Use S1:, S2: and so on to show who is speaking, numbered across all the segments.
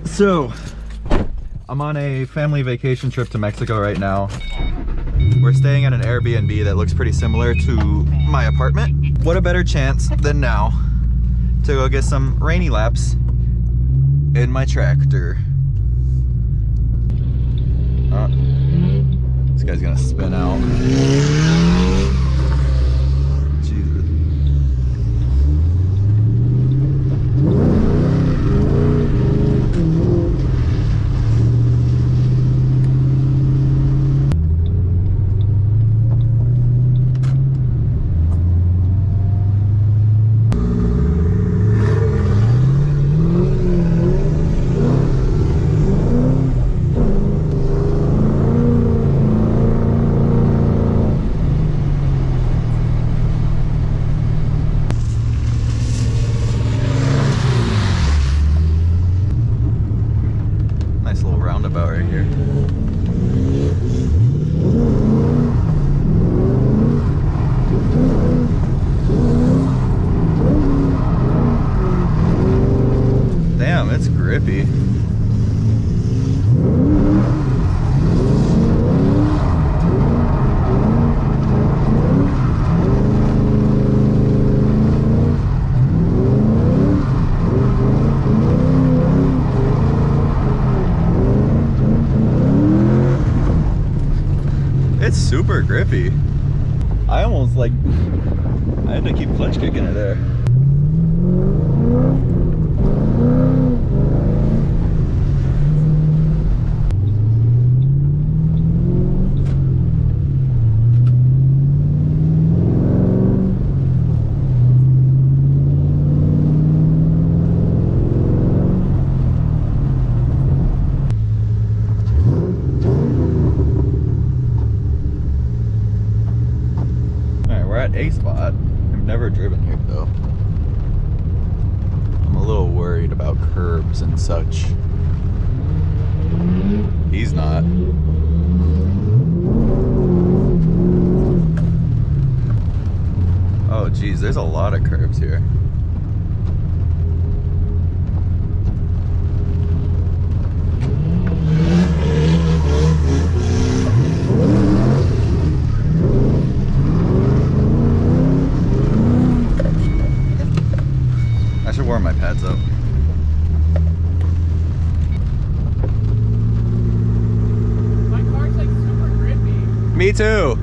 S1: So, I'm on a family vacation trip to Mexico right now. We're staying at an Airbnb that looks pretty similar to my apartment. What a better chance than now to go get some rainy laps in my tractor. This guy's gonna spin out. Jesus. Nice little roundabout right here. Damn, it's grippy. It's super grippy. I almost I had to keep clutch kicking it there. A spot. I've never driven here though. I'm a little worried about curbs and such. He's not. Oh geez, there's a lot of curbs here. Warm my pads up.
S2: My car's like super grippy.
S1: Me too.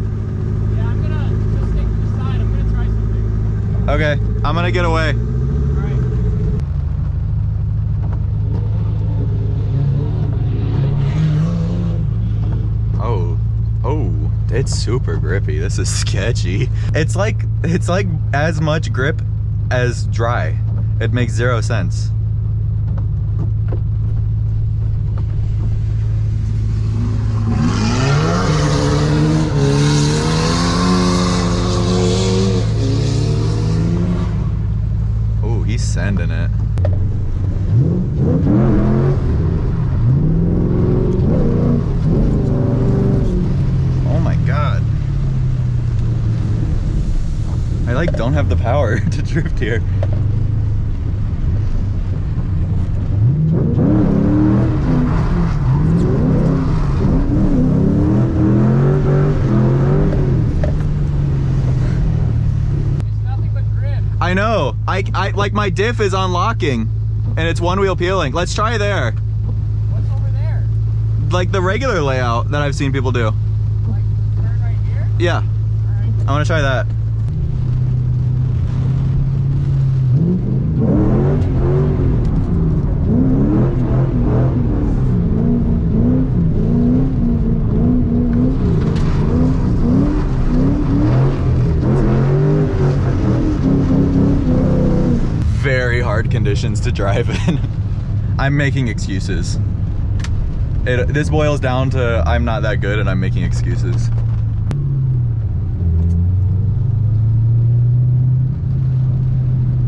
S2: Yeah, I'm gonna just stick to the side. I'm gonna try something.
S1: Okay, I'm gonna get away.
S2: Alright.
S1: Oh, it's super grippy. This is sketchy. It's like as much grip as dry. It makes zero sense. Oh, he's sending it. Oh my God. I don't have the power to drift here. I know. I like my diff is unlocking and it's one wheel peeling. Let's try there.
S2: What's over there?
S1: Like the regular layout that I've seen people do.
S2: Like the turn right here?
S1: Yeah.
S2: Alright.
S1: I want to try that. Very hard conditions to drive in. I'm making excuses. This boils down to I'm not that good and I'm making excuses.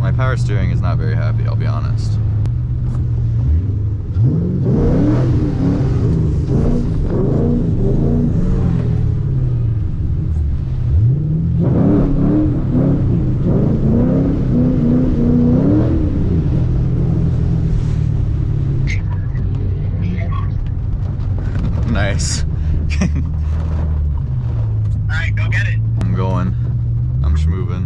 S1: My power steering is not very happy, I'll be honest. Nice.
S3: Alright, go get it.
S1: I'm going. I'm schmoving.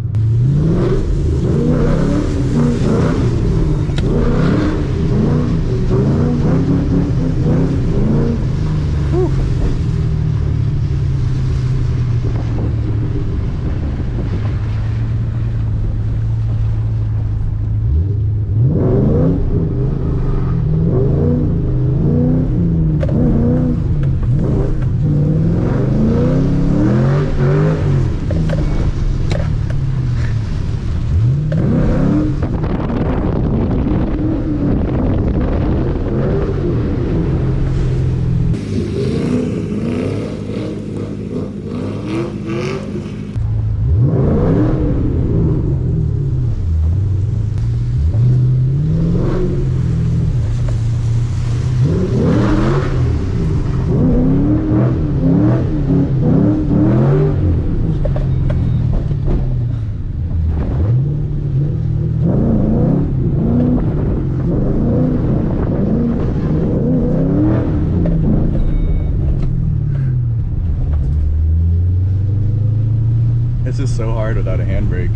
S1: This is so hard without a handbrake.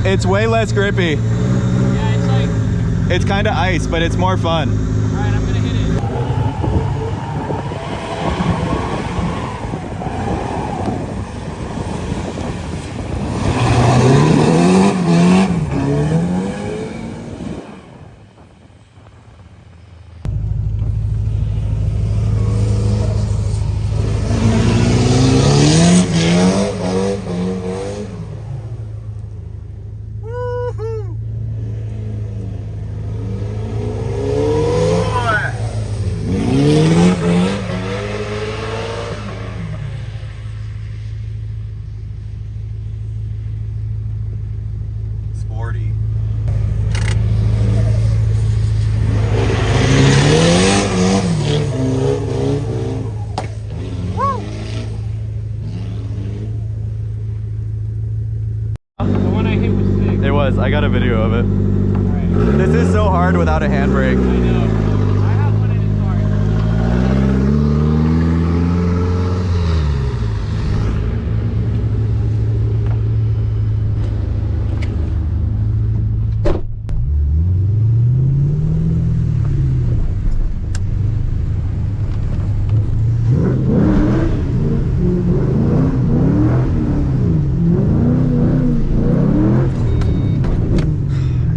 S1: It's way less grippy.
S2: Yeah, it's like,
S1: It's kind of ice, but it's more fun.
S2: alright, I'm gonna hit it.
S1: Sporty.
S2: The one I hit was sick.
S1: It was. I got a video of it.
S2: Alright.
S1: This is so hard without a handbrake.
S2: I know. I have one in his car.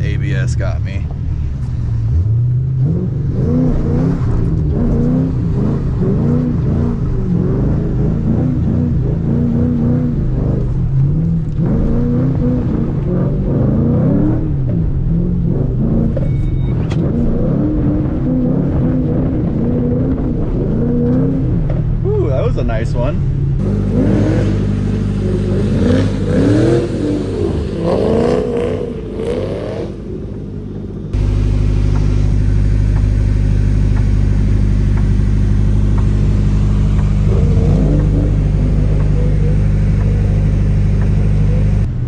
S1: ABS got me. Ooh, that was a nice one.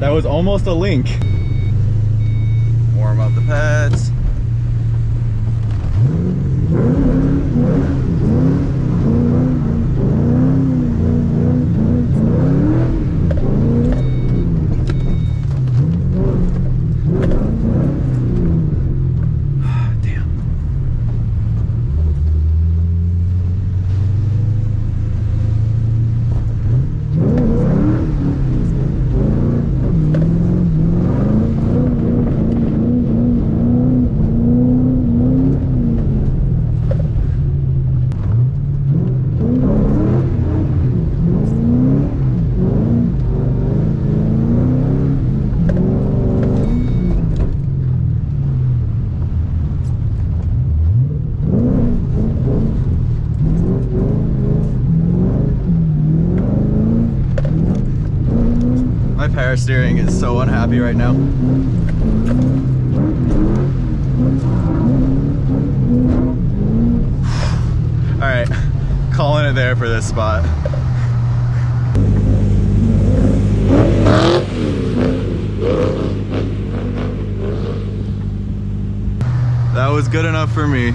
S1: That was almost a link. Warm up the pads. Damn. My power steering is so unhappy right now. All right, calling it there for this spot. was good enough for me.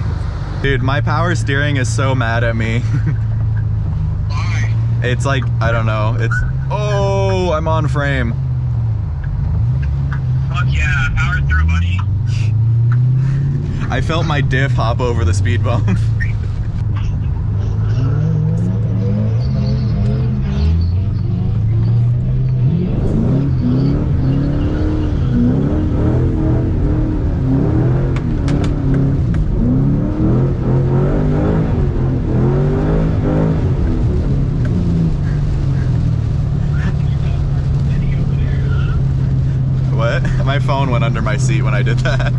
S1: Dude, my power steering is so mad at me.
S3: Why?
S1: It's like, I don't know, it's, oh, I'm on frame.
S3: Fuck yeah, power through, buddy.
S1: I felt my diff hop over the speed bump. What? My phone went under my seat when I did that.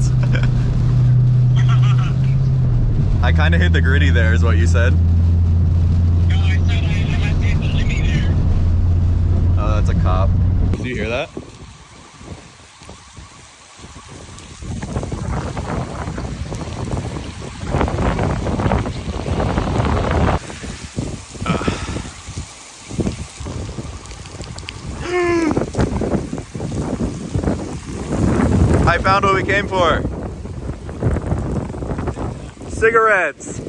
S1: I kind of hit the gritty there, is what you said.
S3: No, I said I had to hit the limit there.
S1: Oh, that's a cop. Did you hear that? I found what we came for. Cigarettes.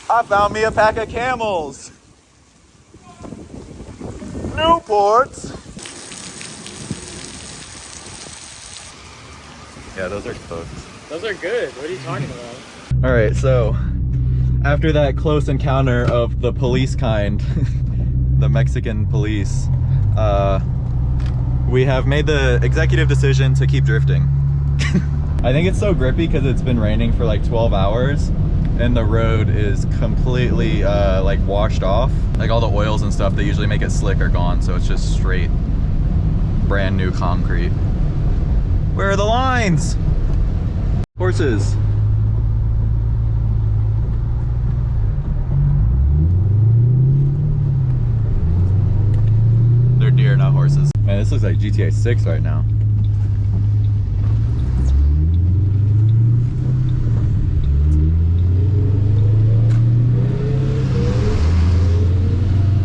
S1: I found me a pack of Camels. Newports. Yeah, those are cooked.
S2: Those are good. What are you talking about?
S1: All right, so after that close encounter of the police kind, the Mexican police, we have made the executive decision to keep drifting. I think it's so grippy because it's been raining for like 12 hours and the road is completely like washed off. Like all the oils and stuff that usually make it slick are gone, so it's just straight brand new concrete. Where are the lines? Horses. They're deer, not horses. Man, this looks like GTA 6 right now.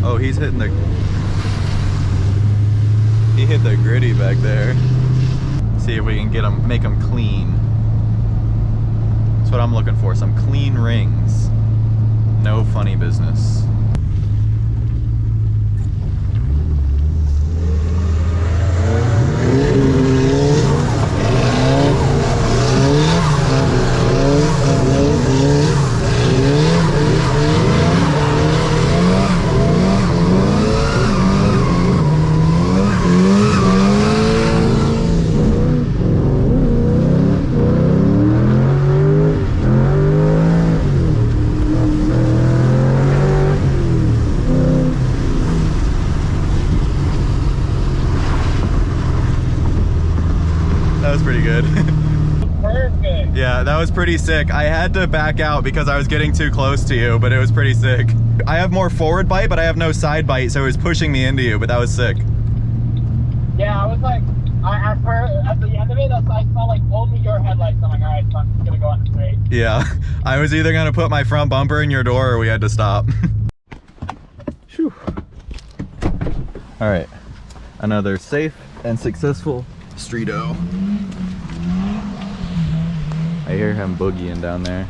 S1: Oh, he hit the gritty back there. See if we can get him, make him clean. That's what I'm looking for, some clean rings. No funny business. That was pretty good.
S2: Perfect.
S1: Yeah, that was pretty sick. I had to back out because I was getting too close to you, but it was pretty sick. I have more forward bite, but I have no side bite, so it was pushing me into you, but that was sick.
S2: Yeah, I was like, at the end of it, I saw like only your headlights. I'm like, all right, so I'm just gonna go on the straight.
S1: Yeah, I was either gonna put my front bumper in your door or we had to stop. Whew. All right, another safe and successful street-o. I hear him boogieing down there.